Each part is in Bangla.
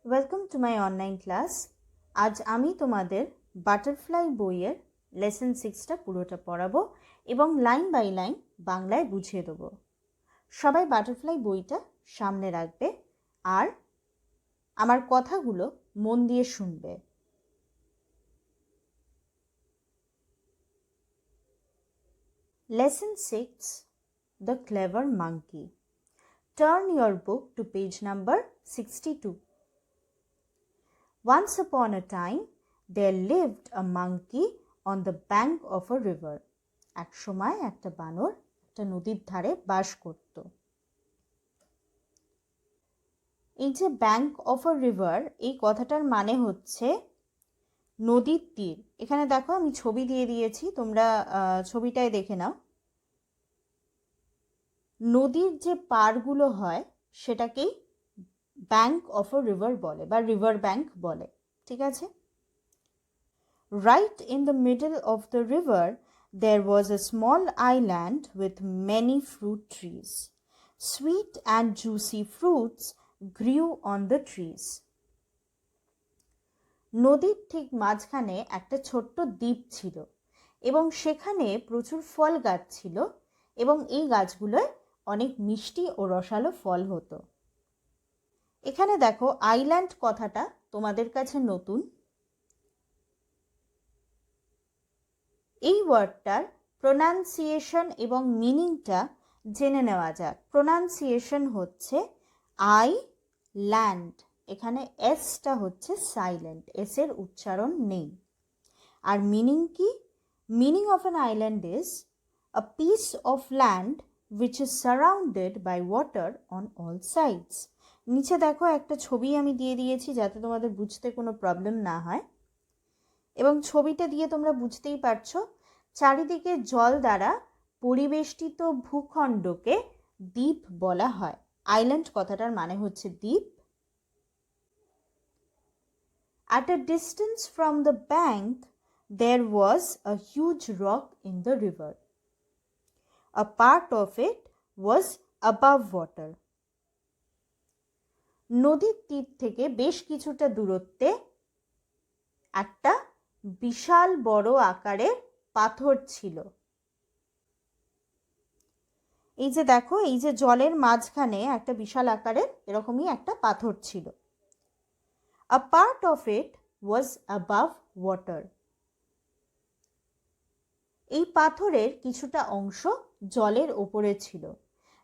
Welcome to my online class. আজ আমি তোমাদের বাটারফ্লাই বইয়ের লেসন 6টা পুরোটা পড়াবো এবং লাইন বাই লাইন বাংলায় বুঝিয়ে দেবো। সবাই বাটারফ্লাই বইটা সামনে রাখবে আর আমার কথাগুলো মন দিয়ে শুনবে। Lesson 6, The Clever Monkey. Turn your book to page number 62. Once upon a time, there lived a monkey on the bank of a river. এক সময় একটা বানর একটা নদীর ধারে বাস করত। এই যে ব্যাঙ্ক অফ আ রিভার, এই কথাটার মানে হচ্ছে নদীর তীর। এখানে দেখো আমি ছবি দিয়ে দিয়েছি, তোমরা ছবিটায় দেখে নাও। নদীর যে পাড়গুলো হয় সেটাকেই ব্যাঙ্ক অফ আ রিভার বলে বা রিভার ব্যাঙ্ক বলে, ঠিক আছে? Right in the middle of the river, there was a small island with many fruit trees. Sweet and juicy fruits grew on the trees. নদীর ঠিক মাঝখানে একটা ছোট্ট দ্বীপ ছিল এবং সেখানে প্রচুর ফল গাছ ছিল এবং এই গাছগুলোয় অনেক মিষ্টি ও রসালো ফল হতো। এখানে দেখো আইল্যান্ড কথাটা তোমাদের কাছে নতুন। এই ওয়ার্ডটার প্রোনাউন্সিয়েশন এবং মিনিংটা জেনে নেওয়া যাক। প্রোনাউন্সিয়েশন হচ্ছে আই ল্যান্ড, এখানে এসটা হচ্ছে সাইলেন্ট, এসের উচ্চারণ নেই। আর মিনিং কি? Meaning of an island is a piece of land which is surrounded by water on all sides. নিচে দেখো একটা ছবি আমি দিয়ে দিয়েছি যাতে তোমাদের বুঝতে কোনো প্রবলেম না হয়, এবং ছবিটা দিয়ে তোমরা বুঝতেই পারছো চারিদিকে জল দ্বারা পরিবেষ্টিত ভূখণ্ডকে দ্বীপ বলা হয়। আইল্যান্ড কথাটার মানে হচ্ছে দ্বীপ। At a distance from the bank, there was a huge rock in the river. A part of it was above water. নদীর তীর থেকে বেশ কিছুটা দূরত্বে একটা বিশাল বড় আকারের পাথর ছিল। এই যে দেখো, এই যে জলের মাঝখানে একটা বিশাল আকারের এরকমই একটা পাথর ছিল। A part of it was above water. এই পাথরের কিছুটা অংশ জলের ওপরে ছিল,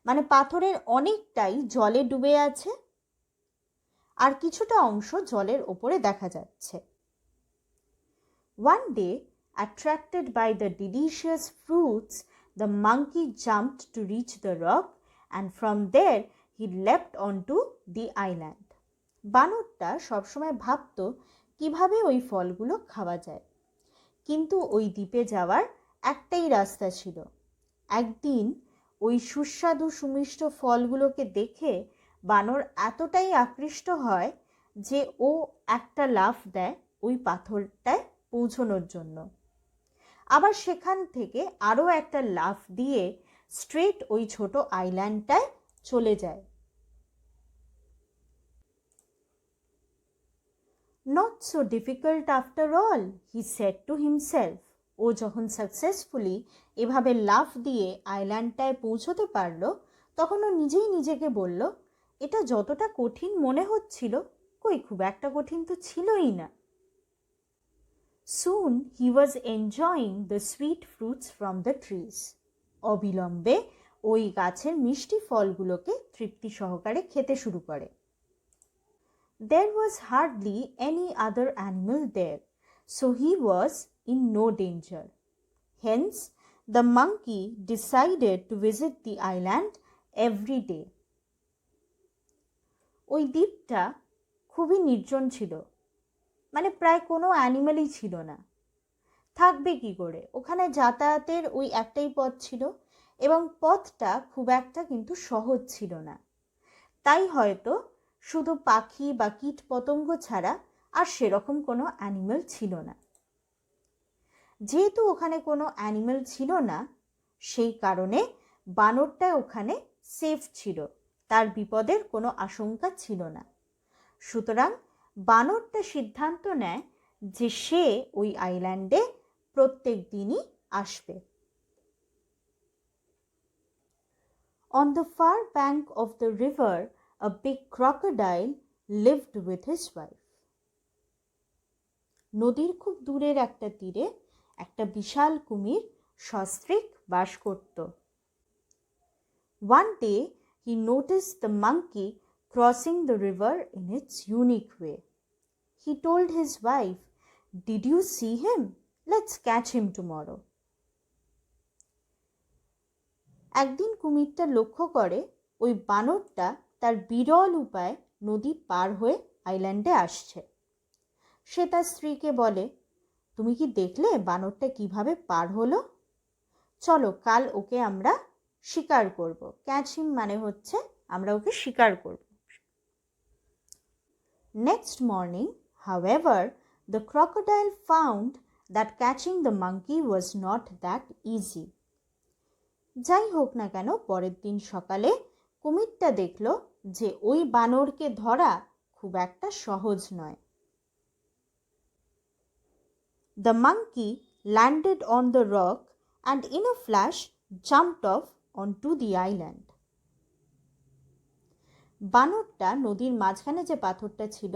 মানে পাথরের অনেকটাই জলে ডুবে আছে আর কিছুটা অংশ জলের ওপরে দেখা যাচ্ছে। One day, attracted by the delicious fruits, the monkey jumped to reach the rock and from there he leapt onto the island. বানরটা সবসময় ভাবতো কিভাবে ওই ফলগুলো খাওয়া যায়, কিন্তু ওই দ্বীপে যাওয়ার একটাই রাস্তা ছিল। একদিন ওই সুস্বাদু সুমিষ্ট ফলগুলোকে দেখে বানর এতটাই আকৃষ্ট হয় যে ও একটা লাফ দেয় ওই পাথরটায় পৌঁছানোর জন্য। আবার সেখান থেকে আরও একটা লাফ দিয়ে স্ট্রেট ওই ছোট আইল্যান্ডটায় চলে যায়। Not so difficult after all, he said to himself. ও যখন সাকসেসফুলি এভাবে লাফ দিয়ে আইল্যান্ডটায় পৌঁছতে পারলো তখন ও নিজেই নিজেকে বলল, এটা যতটা কঠিন মনে হচ্ছিল কই খুব একটা কঠিন তো ছিলই না। Soon he was enjoying the sweet fruits from the trees. অবিলম্বে ওই গাছের মিষ্টি ফলগুলোকে তৃপ্তি সহকারে খেতে শুরু করে। There was hardly any other animal there, so he was in no danger. Hence, the monkey decided to visit the island every day. ওই দ্বীপটা খুবই নির্জন ছিল, মানে প্রায় কোনো অ্যানিমেলই ছিল না। থাকবে কি করে? ওখানে যাতায়াতের ওই একটাই পথ ছিল এবং পথটা খুব একটা কিন্তু সহজ ছিল না। তাই হয়তো শুধু পাখি বা কীট পতঙ্গ ছাড়া আর সেরকম কোনো অ্যানিমেল ছিল না। যেহেতু ওখানে কোনো অ্যানিমেল ছিল না, সেই কারণে বানরটা ওখানে সেফ ছিল, তার বিপদের কোনো আশঙ্কা ছিল না। সুতরাং বানরটা সিদ্ধান্ত নেয় যে সে ওই আইল্যান্ডে প্রত্যেক দিনই আসবে। On the far bank of the river, a big crocodile lived with his wife. নদীর খুব দূরের একটা তীরে একটা বিশাল কুমির সস্ত্রীক বাস করত। One day he noticed the monkey crossing the river in its unique way. He told his wife, "Did you see him? Let's catch him tomorrow." একদিন কুমিরটা লক্ষ্য করে ওই বানরটা তার বিরল উপায়ে নদী পার হয়ে আইল্যান্ডে আসছে। সে তার স্ত্রীকে বলে, তুমি কি দেখলে বানরটা কিভাবে পার হলো? চলো কাল ওকে আমরা শিকার করব। ক্যাচ হিম মানে হচ্ছে আমরা ওকে শিকার করব। Next morning, however, the crocodile found that catching the monkey was not that easy. যাই হোক না কেন, পরের দিন সকালে কুমিরটা দেখল যে ওই বানরকে ধরা খুব একটা সহজ নয়। The monkey landed on the rock and in a flash jumped off onto the island. বানরটা নদীর মাঝখানে যে পাথরটা ছিল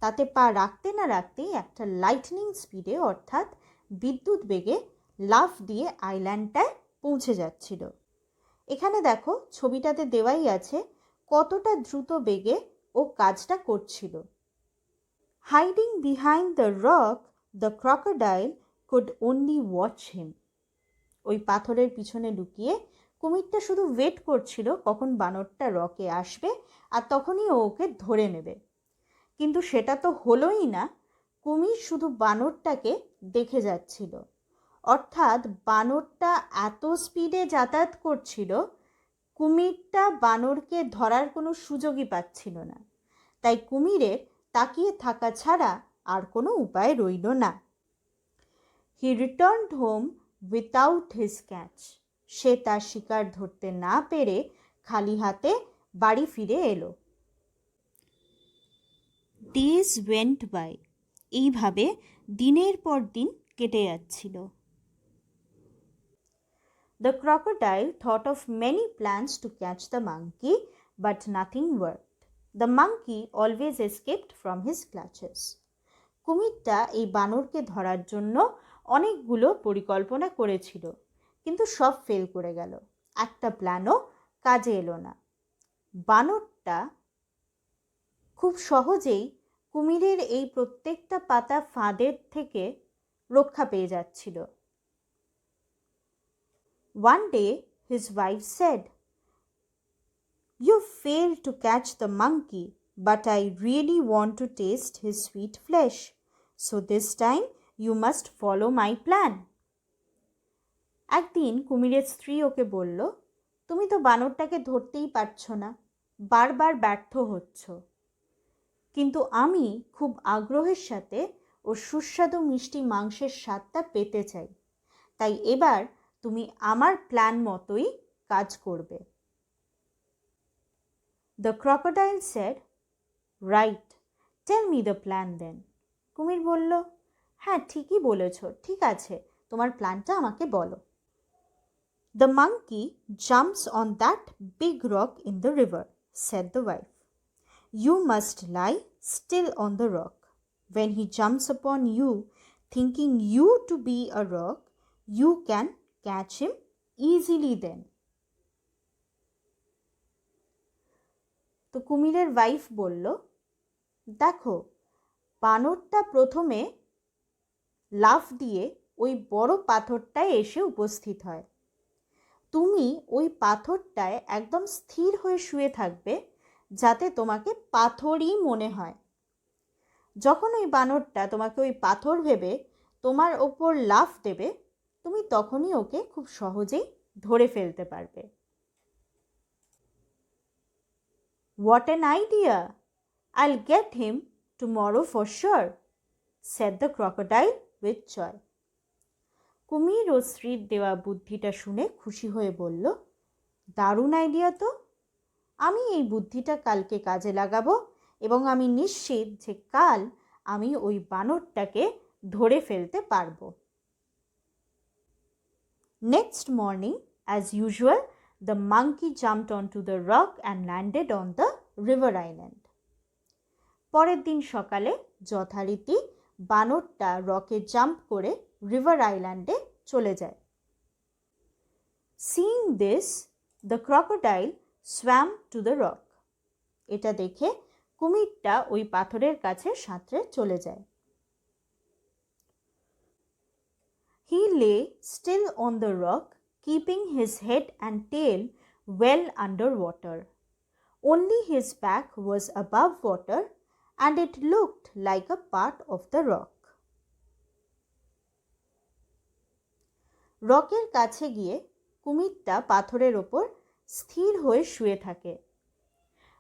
তাতে পা রাখতে না রাখতেই একটা লাইটনিং স্পিডে অর্থাৎ বিদ্যুৎ বেগে লাফ দিয়ে আইল্যান্ডটায় পৌঁছে যাচ্ছিল। এখানে দেখো ছবিটাতে দেওয়াই আছে কতটা দ্রুত বেগে ও কাজটা করছিল। Hiding behind the rock, the crocodile could only watch him. ওই পাথরের পিছনে লুকিয়ে কুমিরটা শুধু ওয়েট করছিল কখন বানরটা রকে আসবে আর তখনই ও ওকে ধরে নেবে। কিন্তু সেটা তো হলোই না, কুমির শুধু বানরটাকে দেখে যাচ্ছিল। অর্থাৎ বানরটা এত স্পিডে যাতায়াত করছিল, কুমিরটা বানরকে ধরার কোনো সুযোগই পাচ্ছিল না। তাই কুমিরের তাকিয়ে থাকা ছাড়া আর কোনো উপায় রইল না। He returned home without his catch. সে তার শিকার ধরতে না পেরে খালি হাতে বাড়ি ফিরে এলো। Days went by. এইভাবে দিনের পর দিন কেটে যাচ্ছিল। The crocodile thought of many plans to catch the monkey, but nothing worked. The monkey always escaped from his clutches. কুমিরটা এই বানরকে ধরার জন্য অনেকগুলো পরিকল্পনা করেছিল, কিন্তু সব ফেল করে গেল। একটা প্ল্যানও কাজে এলো না। বানরটা খুব সহজেই কুমিরের এই প্রত্যেকটা পাতা ফাঁদের থেকে রক্ষা পেয়ে যাচ্ছিল। One day his wife said, "You failed to catch the monkey, but I really want to taste his sweet flesh. So this time you must follow my plan." একদিন কুমিরের স্ত্রী ওকে বলল, তুমি তো বানরটাকে ধরতেই পারছো না, বারবার ব্যর্থ হচ্ছ, কিন্তু আমি খুব আগ্রহের সাথে ওর সুস্বাদু মিষ্টি মাংসের স্বাদটা পেতে চাই, তাই এবার তুমি আমার প্ল্যান মতোই কাজ করবে। The crocodile said, "Right, tell me the plan then." কুমির বলল, হ্যাঁ ঠিকই বলেছ, ঠিক আছে তোমার প্ল্যানটা আমাকে বলো। The monkey jumps on that big rock in the river, said the wife. You must lie still on the rock. When he jumps upon you, thinking you to be a rock, you can catch him easily then. তো কুমিরের ওয়াইফ বলল, দেখো বানরটা প্রথমে লাফ দিয়ে ওই বড় পাথরটায় এসে উপস্থিত হয়। তুমি ওই পাথরটায় একদম স্থির হয়ে শুয়ে থাকবে যাতে তোমাকে পাথরই মনে হয়। যখন ওই বানরটা তোমাকে ওই পাথর ভেবে তোমার ওপর লাফ দেবে, তুমি তখনই ওকে খুব সহজেই ধরে ফেলতে পারবে। What an idea! I'll get him tomorrow for sure, said the crocodile with joy. কুমির ও স্ত্রীর দেওয়া বুদ্ধিটা শুনে খুশি হয়ে বলল, দারুণ আইডিয়া তো, আমি এই বুদ্ধিটা কালকে কাজে লাগাবো এবং আমি নিশ্চিত যে কাল আমি ওই বানরটাকে ধরে ফেলতে পারবো। Next morning, as usual, the monkey jumped onto the rock and landed on the river island. পরের দিন সকালে যথারীতি বানরটা রকে জাম্প করে রিভার আইল্যান্ডে চলে যায়। Seeing this, the crocodile swam to the rock. এটা দেখে কুমিরটা ওই পাথরের কাছে সাঁতরে চলে যায়। He lay still on the rock, keeping his head and tail well under water. Only his back was above water, and it looked like a part of the rock. রকের কাছে গিয়ে কুমিরটা পাথরের ওপর স্থির হয়ে শুয়ে থাকে।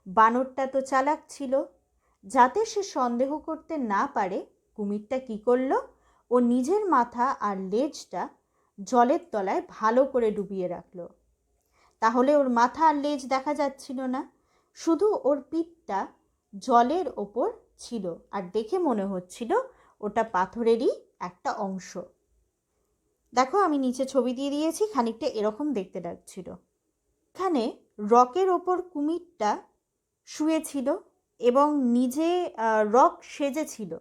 বানরটা তো চালাক ছিল, যাতে সে সন্দেহ করতে না পারে কুমিরটা কি করল, ও নিজের মাথা আর লেজটা জলের তলায় ভালো করে ডুবিয়ে রাখল। তাহলে ওর মাথা আর লেজ দেখা যাচ্ছিল না, শুধু ওর পিঠটা জলের ওপর ছিল, আর দেখে মনে হচ্ছিল ওটা পাথরেরই একটা অংশ। দেখো আমি নিচে ছবি দিয়ে দিয়েছি, খানিকটা এরকম দেখতে লাগছিল। এখানে রকের ওপর কুমিরটা শুয়েছিল এবং নিজে রক সেজেছিল।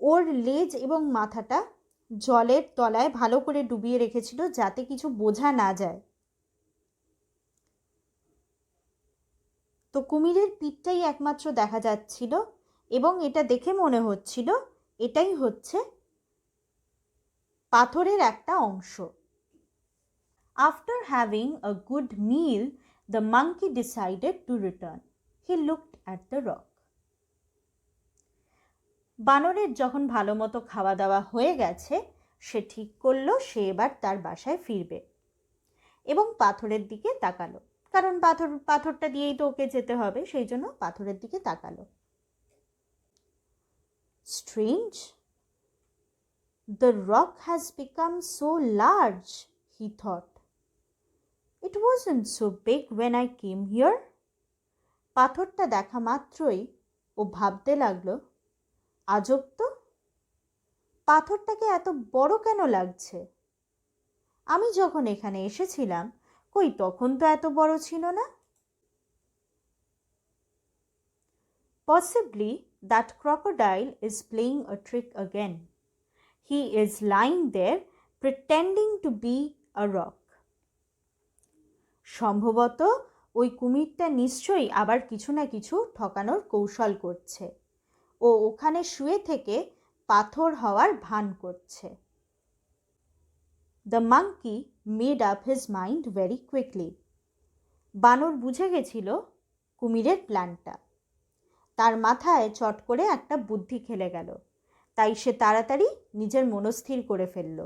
ওর লেজ এবং মাথাটা জলের তলায় ভালো করে ডুবিয়ে রেখেছিল, যাতে কিছু বোঝা না যায়। তো কুমিরের পিঠটাই একমাত্র দেখা যাচ্ছিল এবং এটা দেখে মনে হচ্ছিল এটাই হচ্ছে পাথরের একটা অংশ। After having a good meal, the monkey decided to return. He looked at the rock. বানরের যখন ভালো মতো খাওয়া দাওয়া হয়ে গেছে, সে ঠিক করলো সে এবার তার বাসায় ফিরবে এবং পাথরের দিকে তাকালো, কারণ পাথরটা দিয়েই তো ওকে যেতে হবে, সেই জন্য পাথরের দিকে তাকালো। Strange, the rock has become so large, he thought. It wasn't so big when I came here. পাথরটা দেখা মাত্রই ও ভাবতে লাগলো, আজব তো, পাথরটাকে এত বড় কেন লাগছে? আমি যখন এখানে এসেছিলাম কই তখন তো এত বড় ছিল না। Possibly that crocodile is playing a trick again. He is lying there pretending to be a rock. সম্ভবত ওই কুমিরটা নিশ্চয়ই আবার কিছু না কিছু ঠকানোর কৌশল করছে, ও ওখানে শুয়ে থেকে পাথর হওয়ার ভান করছে। The monkey made up his mind very quickly. বানর বুঝে গেছিল কুমিরের প্ল্যানটা। তার মাথায় চট করে একটা বুদ্ধি খেলে গেল, তাই সে তাড়াতাড়ি নিজের মনস্থির করে ফেলল।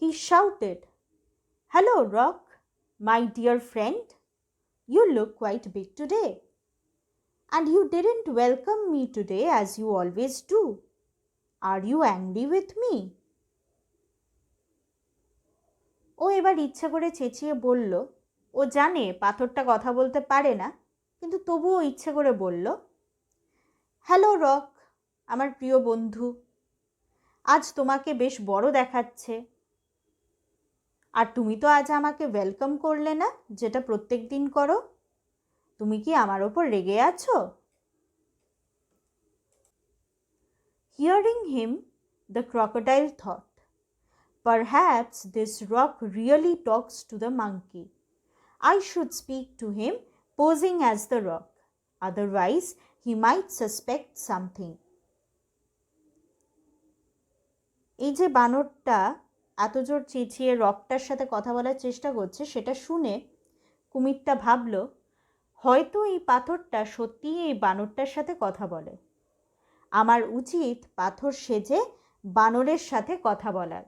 He shouted, "Hello, Rock, my dear friend. You look quite big today. And you didn't welcome me today as you always do. Are you angry with me?" ও এবার ইচ্ছা করে চেঁচিয়ে বলল, ও জানে পাথরটা কথা বলতে পারে না, কিন্তু তবুও ইচ্ছে করে বলল, হ্যালো রক, আমার প্রিয় বন্ধু, আজ তোমাকে বেশ বড় দেখাচ্ছে, আর তুমি তো আজ আমাকে ওয়েলকাম করলে না, যেটা প্রত্যেক দিন করো। তুমি কি আমার ওপর রেগে আছো? Hearing him, the crocodile thought, perhaps this rock really talks to the monkey. I should speak to him posing as the rock. Otherwise, he might suspect something. এই যে বানরটা এত জোর চেঁচিয়ে রকটার সাথে কথা বলার চেষ্টা করছে, সেটা শুনে কুমিরটা ভাবল, হয়তো এই পাথরটা সত্যিই এই বানরটার সাথে কথা বলে। আমার উচিত পাথর সেজে বানরের সাথে কথা বলার,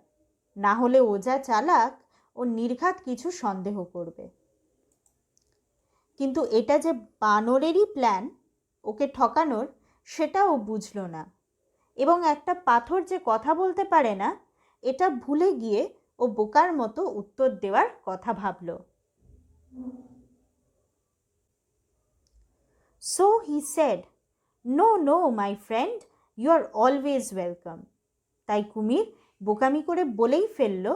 না হলে ও যা চালাক, ও নির্ঘাত কিছু সন্দেহ করবে। কিন্তু এটা যে বানরেরই প্ল্যান ওকে ঠকানোর, সেটা ও বুঝল না, এবং একটা পাথর যে কথা বলতে পারে না এটা ভুলে গিয়ে ও বোকার মতো উত্তর দেওয়ার কথা ভাবল। So he said, "No, no, my friend, you are always welcome." তাই কুমির বোকামি করে বলেই ফেলল,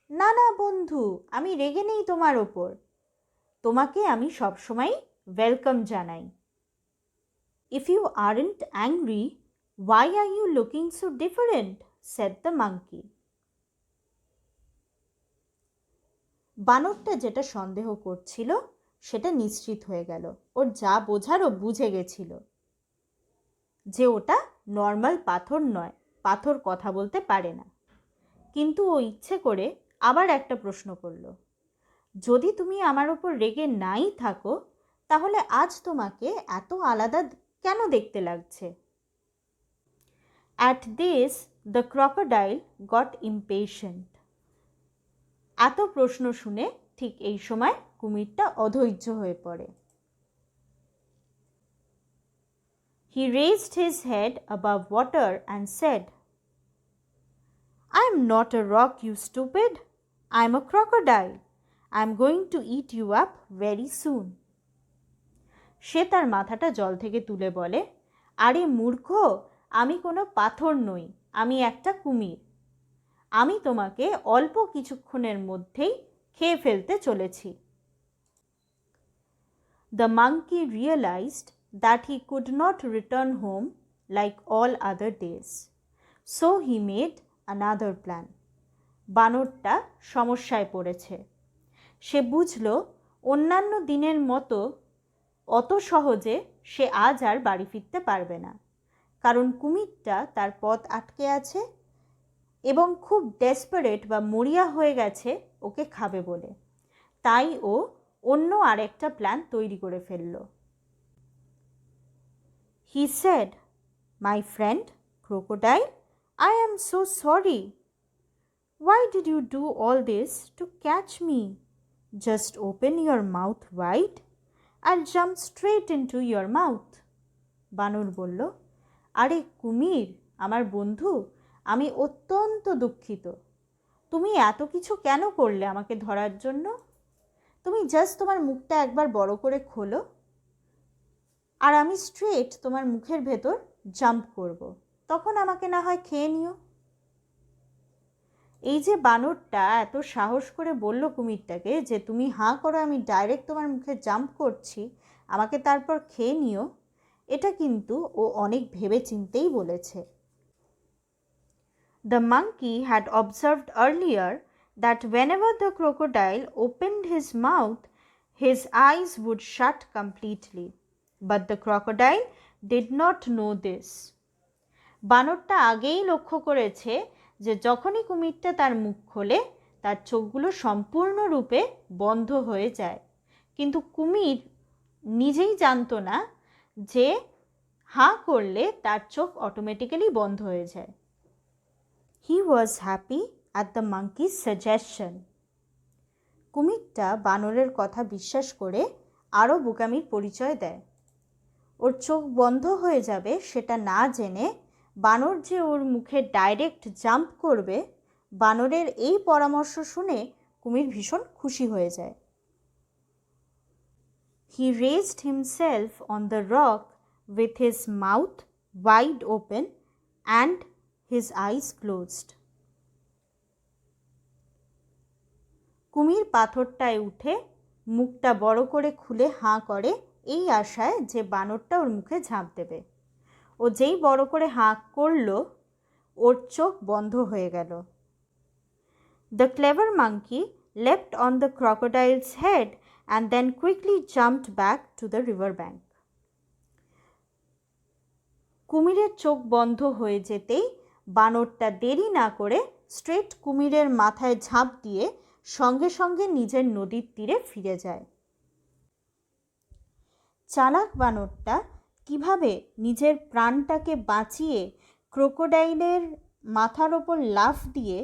না না বন্ধু, আমি রেগে নেই তোমার ওপর, তোমাকে আমি সবসময় ওয়েলকাম জানাই। If you aren't angry, why are you looking so different? said the monkey. বানরটা যেটা সন্দেহ করছিল সেটা নিশ্চিত হয়ে গেল। ওর যা বোঝার ও বুঝে গেছিল যে ওটা নর্মাল পাথর নয়, পাথর কথা বলতে পারে না। কিন্তু ও ইচ্ছে করে আবার একটা প্রশ্ন করল, যদি তুমি আমার ওপর রেগে নাই থাকো তাহলে আজ তোমাকে এত আলাদা কেন দেখতে লাগছে? At this, the crocodile got impatient. এত প্রশ্ন শুনে ঠিক এই সময় কুমিরটা অধৈর্য হয়ে পড়ে। He raised his head above water and said, "I am not a rock, you stupid. I am a crocodile. I am going to eat you up very soon." সে তার মাথাটা জল থেকে তুলে বলে, আরে মূর্খ, আমি কোনো পাথর নই, আমি একটা কুমির। আমি তোমাকে অল্প কিছুক্ষণের মধ্যেই খেয়ে ফেলতে চলেছি। The monkey realized that he could not return home like all other days. So he made another plan. বানরটা সমস্যায় পড়েছে। সে বুঝল অন্যান্য দিনের মতো অত সহজে সে আজ আর বাড়ি ফিরতে পারবে না, কারণ কুমিরটা তার পথ আটকে আছে এবং খুব ডেসপারেট বা মরিয়া হয়ে গেছে ওকে খাবে বলে। তাই ও অন্য আরেকটা প্ল্যান তৈরি করে ফেলল। He said, "My friend crocodile, I am so sorry. Why did you do all this to catch me? Just open your mouth wide. I'll jump straight into your mouth." বানর বলল, আরে কুমির, আমার বন্ধু, আমি অত্যন্ত দুঃখিত। তুমি এত কিছু কেন করলে আমাকে ধরার জন্য? তুমি জাস্ট তোমার মুখটা একবার বড় করে খোলো, আর আমি স্ট্রেট তোমার মুখের ভেতর জাম্প করব, তখন আমাকে না হয় খেয়ে নিও। এই যে বানরটা এত সাহস করে বলল কুমিরটাকে যে তুমি হাঁ করো, আমি ডাইরেক্ট তোমার মুখে জাম্প করছি, আমাকে তারপর খেয়ে নিও, এটা কিন্তু ও অনেক ভেবে চিন্তেই বলেছে। The monkey had observed earlier that whenever the crocodile opened his mouth, his eyes would shut completely. But the crocodile did not know this. বানরটা আগেই লক্ষ্য করেছে যে যখনই কুমিরটা তার মুখ খোলে তার চোখগুলো সম্পূর্ণরূপে বন্ধ হয়ে যায়, কিন্তু কুমির নিজেই জানতো না যে হাঁ করলে তার চোখ অটোমেটিক্যালি বন্ধ হয়ে যায়। He was happy at the monkey's suggestion. কুমিরটা বানরের কথা বিশ্বাস করে আরও বোকামির পরিচয় দেয়। ওর চোখ বন্ধ হয়ে যাবে সেটা না জেনে বানর যে ওর মুখে ডাইরেক্ট জাম্প করবে, বানরের এই পরামর্শ শুনে কুমির ভীষণ খুশি হয়ে যায়। He raised himself on the rock with his mouth wide open and his eyes closed. কুমির পাথরটায় উঠে মুখটা বড় করে খুলে হাঁ করে এই আশায় যে বানরটা ওর মুখে ঝাঁপ দেবে। ও যেই বড় করে হাঁ করল, ওর চোখ বন্ধ হয়ে গেল। The clever monkey leapt on the crocodile's head and then quickly jumped back to the river bank. কুমিরের চোখ বন্ধ হয়ে যেতেই বানরটা দেরি না করে স্ট্রেট কুমিরের মাথায় ঝাঁপ দিয়ে সঙ্গে সঙ্গে নিজের নদীর তীরে ফিরে যায়। চালাক বানরটা কিভাবে নিজের প্রাণটাকে বাঁচিয়ে ক্রোকোডাইলের মাথার ওপর লাফ দিয়ে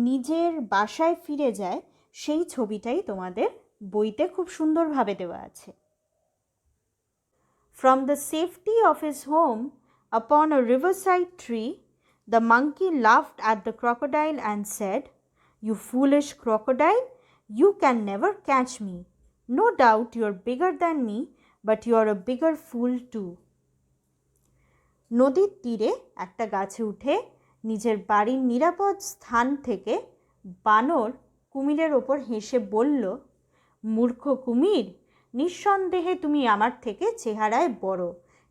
নিজের বাসায় ফিরে যায়, সেই ছবিটাই তোমাদের বইতে খুব সুন্দরভাবে দেওয়া আছে। From the safety of his home upon a riverside tree, the monkey laughed at the crocodile and said, "You foolish crocodile, you can never catch me. No doubt you're bigger than me, but you are a bigger fool too. নদীর তীরে একটা গাছে উঠে নিজের বাড়ির নিরাপদ স্থান থেকে বানর কুমিরের ওপর হেসে বলল, মূর্খ কুমির, নিঃসন্দেহে তুমি আমার থেকে চেহারায় বড়,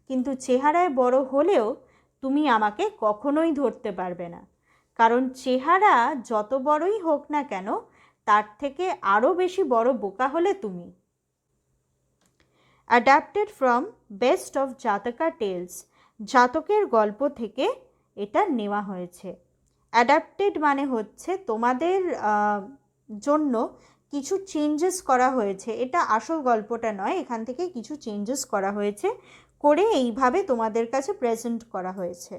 কিন্তু চেহারায় বড় হলেও তুমি আমাকে কখনোই ধরতে পারবে না, কারণ চেহারা যত বড়ই হোক না কেন তার থেকে আরও বেশি বড় বোকা হলে তুমি। Adapted from best of Jataka tales, জাতকের গল্প থেকে এটা নেওয়া হয়েছে। অ্যাডাপ্টেড মানে হচ্ছে তোমাদের জন্য কিছু চেঞ্জেস করা হয়েছে, এটা আসল গল্পটা নয়, এখান থেকে কিছু চেঞ্জেস করা হয়েছে, করে এইভাবে তোমাদের কাছে প্রেজেন্ট করা হয়েছে।